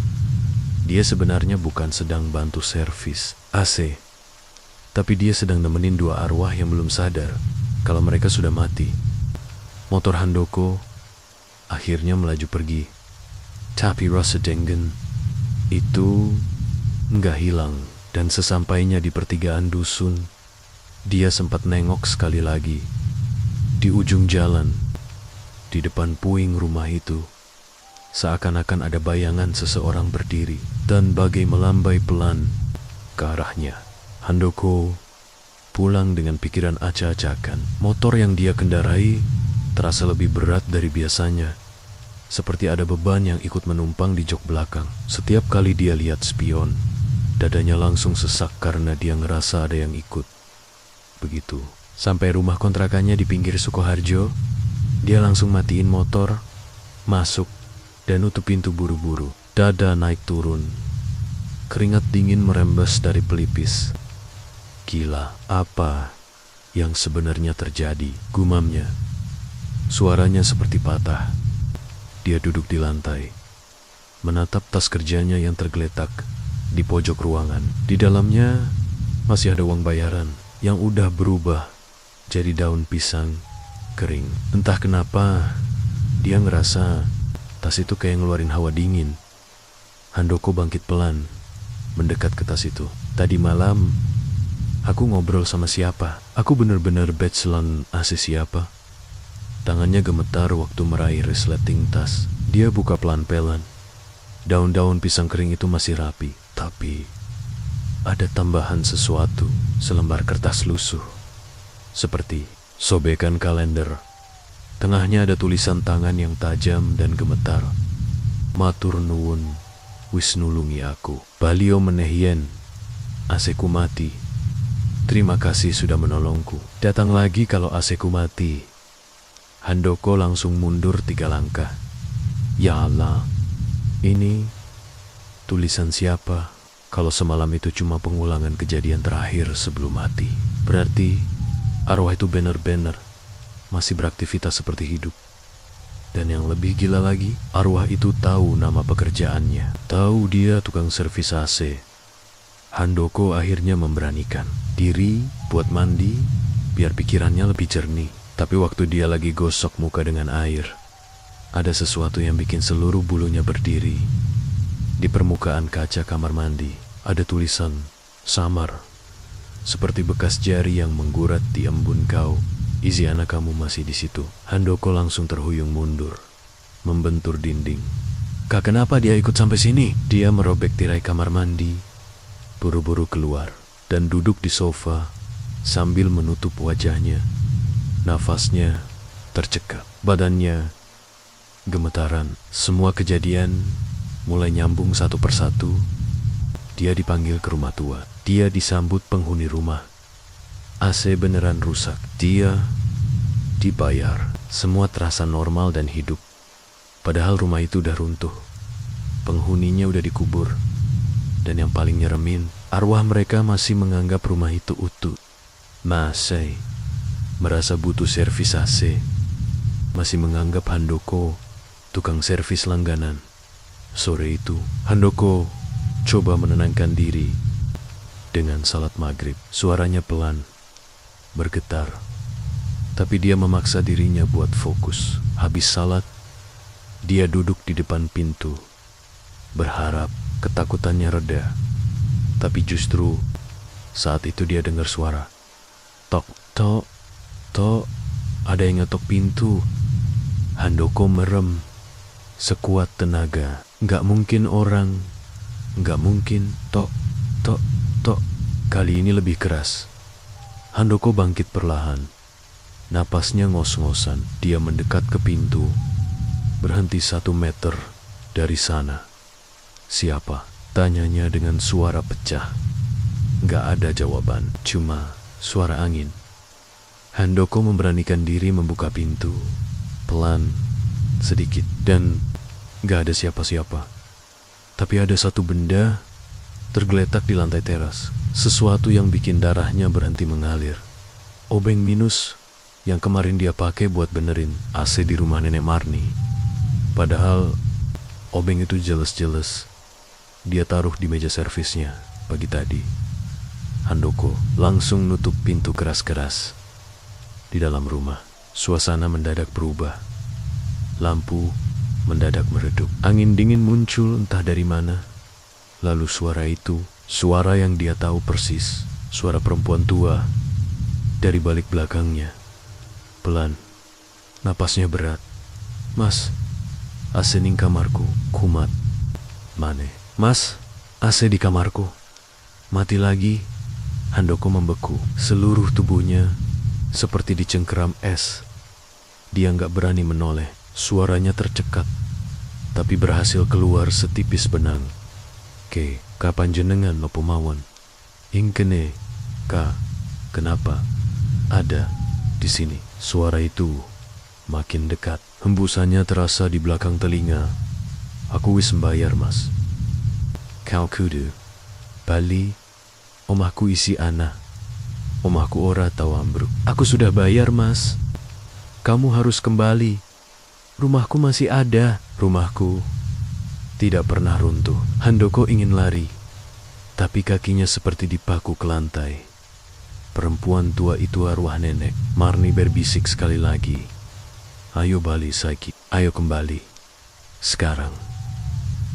dia sebenarnya bukan sedang bantu servis AC, tapi dia sedang nemenin 2 arwah yang belum sadar kalau mereka sudah mati. Motor Handoko akhirnya melaju pergi, tapi rasa denggan itu nggak hilang. Dan sesampainya di pertigaan dusun, dia sempat nengok sekali lagi. Di ujung jalan, di depan puing rumah itu, seakan-akan ada bayangan seseorang berdiri dan bagai melambai pelan ke arahnya. Handoko pulang dengan pikiran acak-acakan. Motor yang dia kendarai terasa lebih berat dari biasanya, seperti ada beban yang ikut menumpang di jok belakang. Setiap kali dia lihat spion, dadanya langsung sesak karena dia ngerasa ada yang ikut. Begitu sampai rumah kontrakannya di pinggir Sukoharjo, dia langsung matiin motor, masuk, dan nutup pintu buru-buru. Dada naik turun, keringat dingin merembes dari pelipis. Gila, apa yang sebenarnya terjadi? Gumamnya. Suaranya seperti patah. Dia duduk di lantai, menatap tas kerjanya yang tergeletak di pojok ruangan. Di dalamnya masih ada uang bayaran yang udah berubah jadi daun pisang kering. Entah kenapa dia ngerasa tas itu kayak ngeluarin hawa dingin. Handoko bangkit pelan, mendekat ke tas itu. Tadi malam aku ngobrol sama siapa? Aku bener-bener beselan AC siapa? Tangannya gemetar waktu meraih resleting tas. Dia buka pelan-pelan. Daun-daun pisang kering itu masih rapi, tapi ada tambahan sesuatu, selembar kertas lusuh, seperti sobekan kalender. Tengahnya ada tulisan tangan yang tajam dan gemetar. Matur nuwun, wis nulungi aku. Balio menehien, AC-ku mati. Terima kasih sudah menolongku. Datang lagi kalau AC-ku mati. Handoko langsung mundur 3 langkah. Ya Allah, ini tulisan siapa? Kalau semalam itu cuma pengulangan kejadian terakhir sebelum mati, berarti arwah itu benar-benar masih beraktivitas seperti hidup. Dan yang lebih gila lagi, arwah itu tahu nama pekerjaannya. Tahu dia tukang servis AC. Handoko akhirnya memberanikan diri buat mandi biar pikirannya lebih jernih. Tapi waktu dia lagi gosok muka dengan air, ada sesuatu yang bikin seluruh bulunya berdiri. Di permukaan kaca kamar mandi ada tulisan samar, seperti bekas jari yang menggurat di embun kau. Isi anak kamu masih di situ. Handoko langsung terhuyung mundur, membentur dinding. Kak, kenapa dia ikut sampai sini? Dia merobek tirai kamar mandi, buru-buru keluar, dan duduk di sofa sambil menutup wajahnya. Nafasnya tercekat, badannya gemetaran. Semua kejadian mulai nyambung satu persatu. Dia dipanggil ke rumah tua. Dia disambut penghuni rumah. AC beneran rusak. Dia dibayar. Semua terasa normal dan hidup. Padahal rumah itu udah runtuh. Penghuninya udah dikubur. Dan yang paling nyeremin, arwah mereka masih menganggap rumah itu utuh. Masih merasa butuh servis AC. Masih menganggap Handoko tukang servis langganan. Sore itu, Handoko coba menenangkan diri dengan salat maghrib. Suaranya pelan, bergetar, tapi dia memaksa dirinya buat fokus. Habis salat, dia duduk di depan pintu, berharap ketakutannya reda. Tapi justru saat itu dia dengar suara. Tok, tok, tok, ada yang ngetok pintu. Handoko merem sekuat tenaga. Nggak mungkin orang, nggak mungkin. Tok, tok, tok. Kali ini lebih keras. Handoko bangkit perlahan. Napasnya ngos-ngosan. Dia mendekat ke pintu, berhenti 1 meter dari sana. Siapa? Tanyanya dengan suara pecah. Nggak ada jawaban, cuma suara angin. Handoko memberanikan diri membuka pintu, pelan, sedikit, dan nggak ada siapa-siapa. Tapi ada satu benda tergeletak di lantai teras. Sesuatu yang bikin darahnya berhenti mengalir. Obeng minus yang kemarin dia pakai buat benerin AC di rumah nenek Marni. Padahal obeng itu jelas-jelas dia taruh di meja servisnya pagi tadi. Handoko langsung nutup pintu keras-keras. Di dalam rumah, suasana mendadak berubah. Lampu mendadak meredup. Angin dingin muncul entah dari mana. Lalu suara itu, suara yang dia tahu persis, suara perempuan tua dari balik belakangnya. Pelan, napasnya berat. Mas, AC ning kamarku, kumat. Mane, Mas, AC di kamarku. Mati lagi. Handoko membeku, seluruh tubuhnya seperti dicengkeram es. Dia nggak berani menoleh. Suaranya tercekat, tapi berhasil keluar setipis benang. Ke, kapan jenengan nopo mawon? Ingkene, ka, kenapa ada di sini? Suara itu makin dekat. Hembusannya terasa di belakang telinga. Aku wis mbayar, Mas. Kau kudu bali. Omahku isi ana. Omahku ora tau ambruk. Aku sudah bayar, Mas. Kamu harus kembali. Rumahku masih ada. Rumahku tidak pernah runtuh. Handoko ingin lari, tapi kakinya seperti dipaku ke lantai. Perempuan tua itu arwah nenek. Marni berbisik sekali lagi. Ayo bali Saiki, ayo kembali. Sekarang.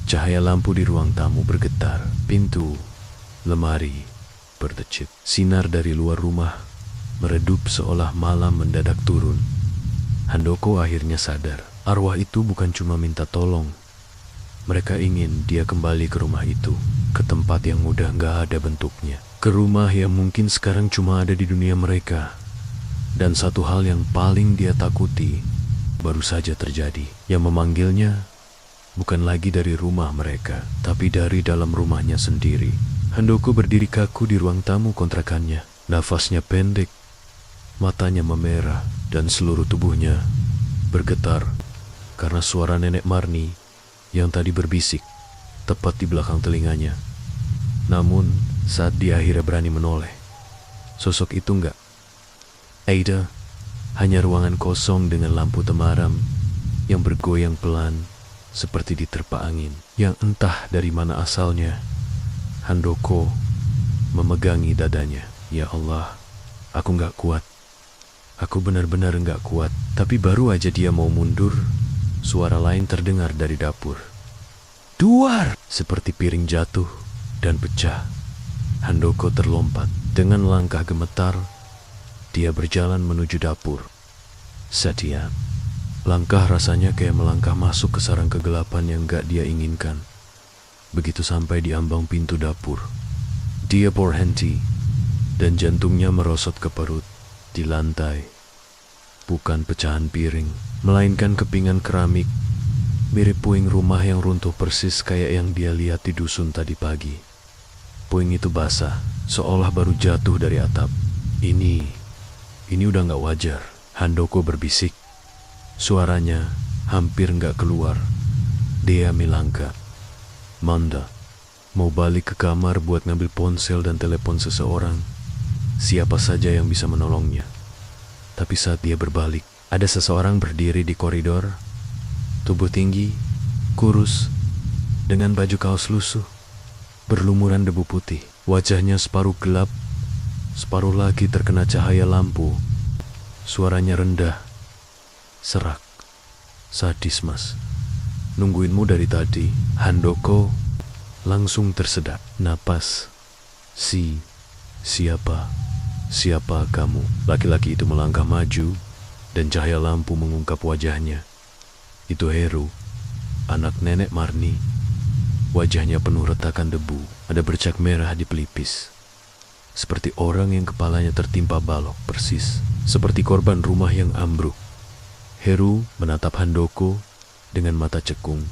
Cahaya lampu di ruang tamu bergetar. Pintu, lemari berdecit. Sinar dari luar rumah meredup seolah malam mendadak turun. Handoko akhirnya sadar. Arwah itu bukan cuma minta tolong. Mereka ingin dia kembali ke rumah itu, ke tempat yang udah gak ada bentuknya, ke rumah yang mungkin sekarang cuma ada di dunia mereka. Dan satu hal yang paling dia takuti baru saja terjadi. Yang memanggilnya bukan lagi dari rumah mereka, tapi dari dalam rumahnya sendiri. Handoko berdiri kaku di ruang tamu kontrakannya. Nafasnya pendek, matanya memerah, dan seluruh tubuhnya bergetar karena suara nenek Marni yang tadi berbisik tepat di belakang telinganya. Namun saat dia akhirnya berani menoleh, sosok itu enggak Ada, hanya ruangan kosong dengan lampu temaram yang bergoyang pelan seperti diterpa angin, yang entah dari mana asalnya. Handoko memegangi dadanya. Ya Allah, aku gak kuat. Aku benar-benar gak kuat. Tapi baru aja dia mau mundur, suara lain terdengar dari dapur. Duar! Seperti piring jatuh dan pecah. Handoko terlompat. Dengan langkah gemetar, dia berjalan menuju dapur. Setia. Langkah rasanya kayak melangkah masuk ke sarang kegelapan yang gak dia inginkan. Begitu sampai di ambang pintu dapur, dia berhenti dan jantungnya merosot ke perut. Di lantai, bukan pecahan piring, melainkan kepingan keramik, mirip puing rumah yang runtuh persis kayak yang dia lihat di dusun tadi pagi. Puing itu basah, seolah baru jatuh dari atap. Ini udah gak wajar, Handoko berbisik. Suaranya hampir gak keluar. Dia Milangka. Manda, mau balik ke kamar buat ngambil ponsel dan telepon seseorang. Siapa saja yang bisa menolongnya. Tapi saat dia berbalik, ada seseorang berdiri di koridor. Tubuh tinggi, kurus, dengan baju kaos lusuh, berlumuran debu putih. Wajahnya separuh gelap, separuh lagi terkena cahaya lampu. Suaranya rendah, serak. Sadis, Mas. Nungguinmu dari tadi. Handoko langsung tersedak. Napas. Siapa kamu? Laki-laki itu melangkah maju dan cahaya lampu mengungkap wajahnya. Itu Heru, anak nenek Marni. Wajahnya penuh retakan debu, ada bercak merah di pelipis. Seperti orang yang kepalanya tertimpa balok, persis seperti korban rumah yang ambruk. Heru menatap Handoko dengan mata cekung.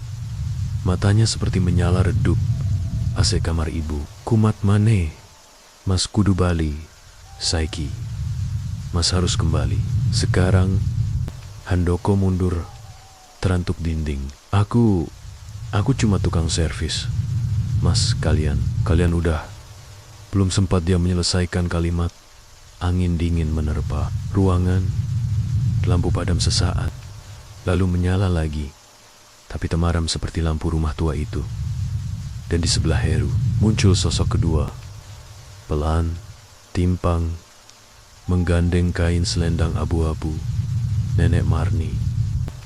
Matanya seperti menyala redup. AC kamar ibu. Kumat mane. Mas kudu bali. Saiki. Mas harus kembali. Sekarang. Handoko mundur. Terantuk dinding. Aku cuma tukang servis. Mas, kalian udah. Belum sempat dia menyelesaikan kalimat. Angin dingin menerpa ruangan. Lampu padam sesaat. Lalu menyala lagi. Tapi temaram seperti lampu rumah tua itu. Dan di sebelah Heru muncul sosok kedua. Pelan, timpang, menggandeng kain selendang abu-abu. Nenek Marni.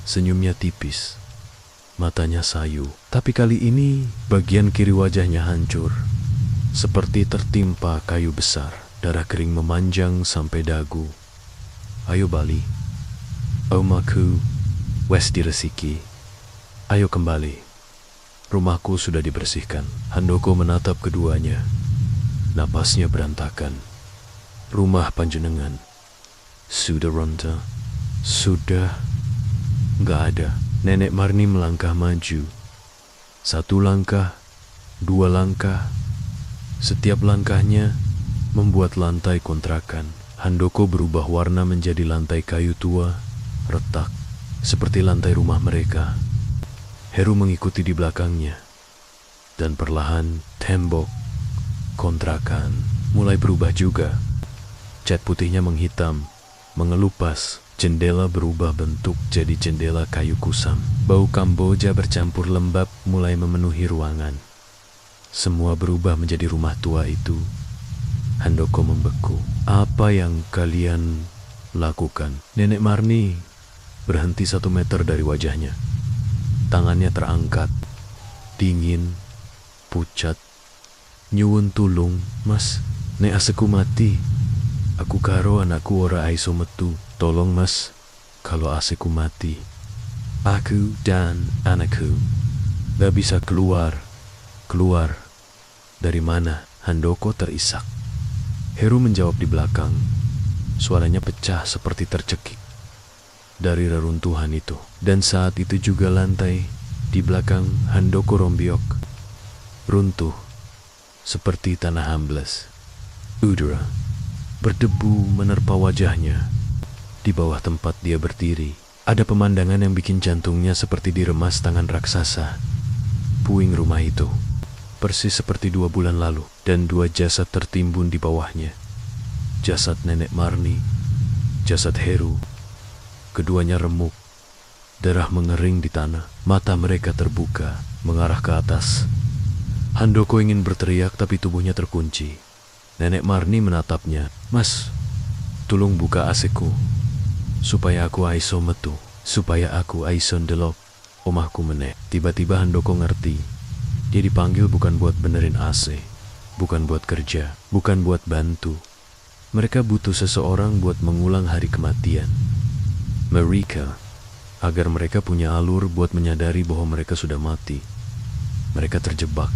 Senyumnya tipis. Matanya sayu. Tapi kali ini bagian kiri wajahnya hancur. Seperti tertimpa kayu besar. Darah kering memanjang sampai dagu. Ayo bali. Omaku wes diresiki. Ayo kembali. Rumahku sudah dibersihkan. Handoko menatap keduanya. Napasnya berantakan. Rumah panjenengan sudah ronta. Sudah. Gak ada. Nenek Marni melangkah maju. 1 langkah, 2 langkah. Setiap langkahnya membuat lantai kontrakan. Handoko berubah warna menjadi lantai kayu tua, retak, seperti lantai rumah mereka. Heru mengikuti di belakangnya. Dan perlahan tembok kontrakan mulai berubah juga. Cat putihnya menghitam, mengelupas. Jendela berubah bentuk jadi jendela kayu kusam. Bau Kamboja bercampur lembab mulai memenuhi ruangan. Semua berubah menjadi rumah tua itu. Handoko membeku. Apa yang kalian lakukan? Nenek Marni berhenti 1 meter dari wajahnya. Tangannya terangkat, dingin, pucat. Nyuwun tulung, Mas. Nek aseku mati. Aku karo anakku ora aiso metu. Tolong, Mas, kalau aseku mati. Aku dan anakku gak bisa keluar. Keluar? Dari mana? Handoko terisak. Heru menjawab di belakang. Suaranya pecah seperti tercekik dari reruntuhan itu. Dan saat itu juga lantai di belakang Handoko rombyok, runtuh seperti tanah ambles. Udara berdebu menerpa wajahnya. Di bawah tempat dia berdiri, ada pemandangan yang bikin jantungnya seperti diremas tangan raksasa. Puing rumah itu, persis seperti 2 bulan lalu, dan 2 jasad tertimbun di bawahnya. Jasad nenek Marni, jasad Heru. Keduanya remuk, Darah mengering di tanah. Mata mereka terbuka, mengarah ke atas. Handoko ingin berteriak tapi tubuhnya terkunci. Nenek Marni menatapnya. Mas, tolong buka AC-ku. Supaya aku aiso metu. Supaya aku aison delok omahku meneh. Tiba-tiba Handoko ngerti. Dia dipanggil bukan buat benerin AC. Bukan buat kerja. Bukan buat bantu. Mereka butuh seseorang buat mengulang hari kematian. Mereka. Agar mereka punya alur buat menyadari bahwa mereka sudah mati. Mereka terjebak.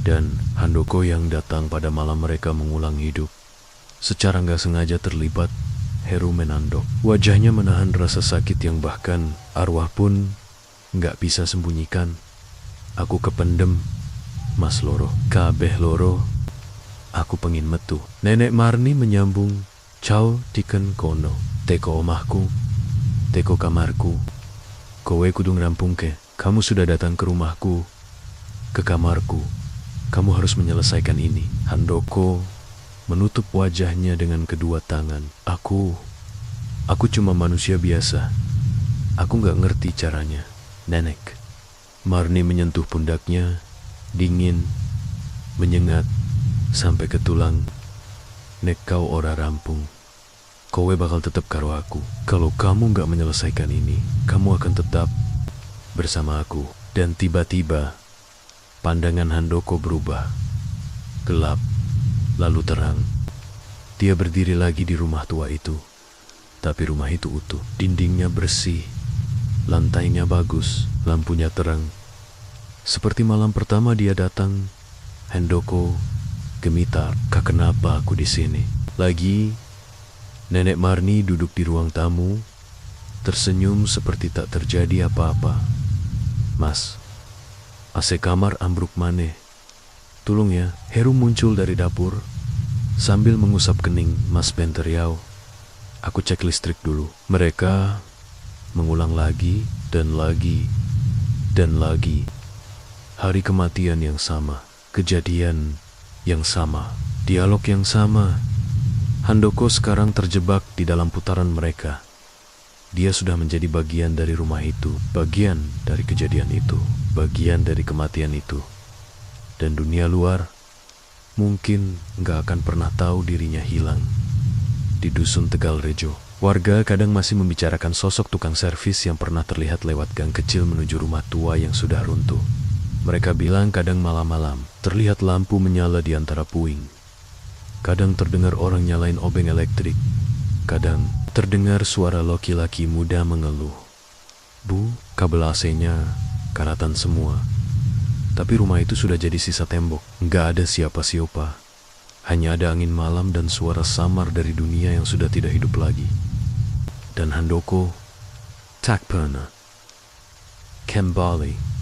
Dan Handoko yang datang pada malam mereka mengulang hidup. Secara nggak sengaja terlibat, Heru menandok. Wajahnya menahan rasa sakit yang bahkan arwah pun nggak bisa sembunyikan. Aku kependem, Mas loro, kabeh loro. Aku pengin metu. Nenek Marni menyambung, Cao tiken kono, teko omahku, teko kamarku. Kowe kudu ngerampungke. Kamu sudah datang ke rumahku, ke kamarku. Kamu harus menyelesaikan ini. Handoko menutup wajahnya dengan kedua tangan. Aku cuma manusia biasa. Aku nggak ngerti caranya. Nenek. Marni menyentuh pundaknya, dingin, menyengat, sampai ke tulang. Nek kau ora rampung, kowe bakal tetap karo aku. Kalau kamu nggak menyelesaikan ini, kamu akan tetap bersama aku. Dan tiba-tiba, pandangan Handoko berubah. Gelap, lalu terang. Dia berdiri lagi di rumah tua itu. Tapi rumah itu utuh. Dindingnya bersih, lantainya bagus, lampunya terang. Seperti malam pertama dia datang, Handoko gemitar. Kak, kenapa aku di sini? Lagi, Nenek Marni duduk di ruang tamu, tersenyum seperti tak terjadi apa-apa. Mas, AC kamar ambruk maneh. Tolong ya. Heru muncul dari dapur sambil mengusap kening. Mas Benteriau, aku cek listrik dulu. Mereka mengulang lagi dan lagi dan lagi. Hari kematian yang sama, kejadian yang sama, dialog yang sama. Handoko sekarang terjebak di dalam putaran mereka. Dia sudah menjadi bagian dari rumah itu, bagian dari kejadian itu, bagian dari kematian itu. Dan dunia luar mungkin nggak akan pernah tahu dirinya hilang. Di Dusun Tegal Rejo, warga kadang masih membicarakan sosok tukang servis yang pernah terlihat lewat gang kecil menuju rumah tua yang sudah runtuh. Mereka bilang kadang malam-malam terlihat lampu menyala di antara puing. Kadang terdengar orang nyalain obeng elektrik. Kadang terdengar suara laki-laki muda mengeluh. Bu, kabel AC-nya karatan semua. Tapi rumah itu sudah jadi sisa tembok. Nggak ada siapa-siapa. Hanya ada angin malam dan suara samar dari dunia yang sudah tidak hidup lagi. Dan Handoko tak pernah kembali.